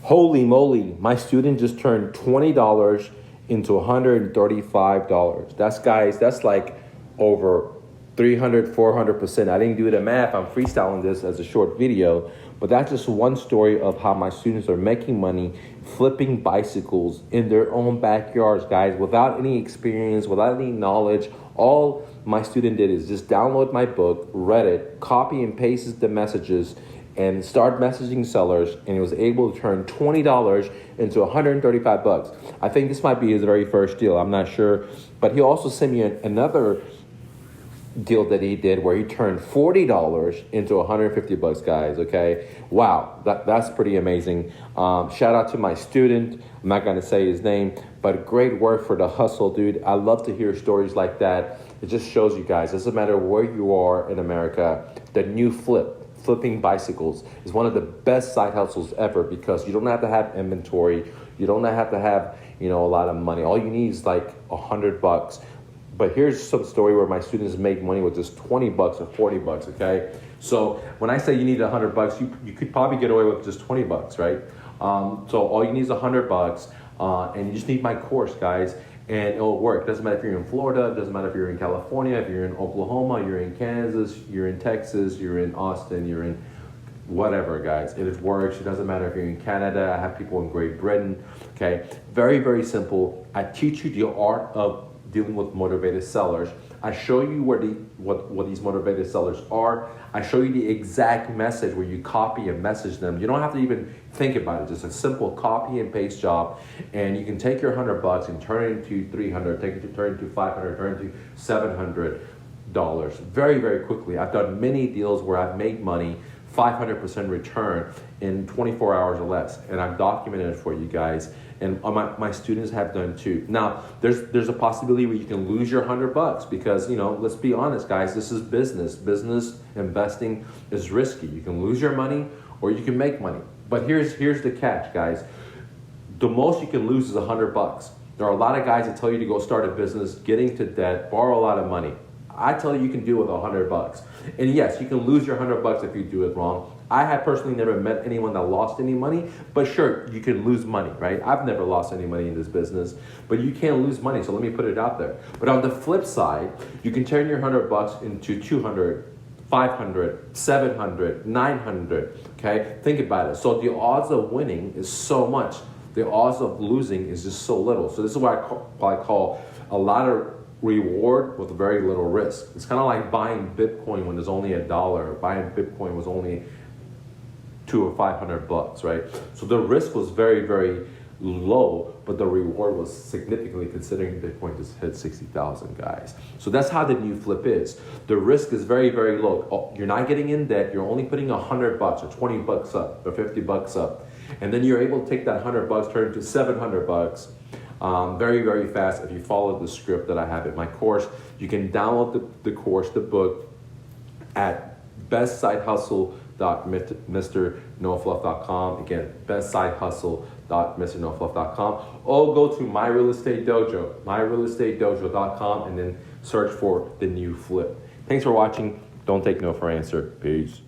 Holy moly, my student just turned $20 into $135. That's like over 300, 400%. I didn't do the math. I'm freestyling this as a short video, but that's just one story of how my students are making money flipping bicycles in their own backyards, guys, without any experience, without any knowledge. All my student did is just download my book, read it, copy and paste the messages, and start messaging sellers, and he was able to turn $20 into $135. I think this might be his very first deal. I'm not sure, but he also sent me another deal that he did where he turned $40 into $150, guys. Okay, wow, that's pretty amazing. Shout out to my student. I'm not gonna say his name, but great work for the hustle, dude. I love to hear stories like that. It just shows you guys, it doesn't matter where you are in America, the new flipping bicycles is one of the best side hustles ever, because you don't have to have inventory. You don't have to have, a lot of money. All you need is like $100. But here's some story where my students made money with just $20 or $40, okay? So when I say you need $100, you could probably get away with just $20, right? So all you need is $100, and you just need my course, guys, and it'll work. It doesn't matter if you're in Florida, it doesn't matter if you're in California, if you're in Oklahoma, you're in Kansas, you're in Texas, you're in Austin, you're in whatever, guys. It works. It doesn't matter if you're in Canada. I have people in Great Britain, okay? Very, very simple. I teach you the art of dealing with motivated sellers. I show you what these motivated sellers are. I show you the exact message where you copy and message them. You don't have to even think about it. Just a simple copy and paste job, and you can take your $100 and turn it into $300, turn it into $500, turn it into $700 very, very quickly. I've done many deals where I've made money, 500% return in 24 hours or less, and I've documented it for you guys. And my students have done too. Now, there's a possibility where you can lose your $100 because, let's be honest, guys, this is business. Business investing is risky. You can lose your money or you can make money. But here's the catch, guys. The most you can lose is $100. There are a lot of guys that tell you to go start a business, get into debt, borrow a lot of money. I tell you can do it with $100. And yes, you can lose your $100 if you do it wrong. I have personally never met anyone that lost any money, but sure, you can lose money, right? I've never lost any money in this business, but you can lose money, so let me put it out there. But on the flip side, you can turn your $100 into $200, $500, $700, $900, okay? Think about it. So the odds of winning is so much. The odds of losing is just so little. So this is what I call a lot of reward with very little risk. It's kind of like buying Bitcoin when there's only $1. Buying Bitcoin was only $200 or $500, right? So the risk was very, very low, but the reward was significantly, considering Bitcoin just hit 60,000, guys. So that's how the new flip is. The risk is very, very low. You're not getting in debt. You're only putting $100 or $20 up or $50 up, and then you're able to take that $100, turn it to $700. Very, very fast if you follow the script that I have in my course. You can download the course, the book, at bestsidehustle.mrnofluff.com. Again, bestsidehustle.mrnofluff.com. Or go to My Real Estate Dojo, myrealestatedojo.com, and then search for the new flip. Thanks for watching. Don't take no for an answer. Peace.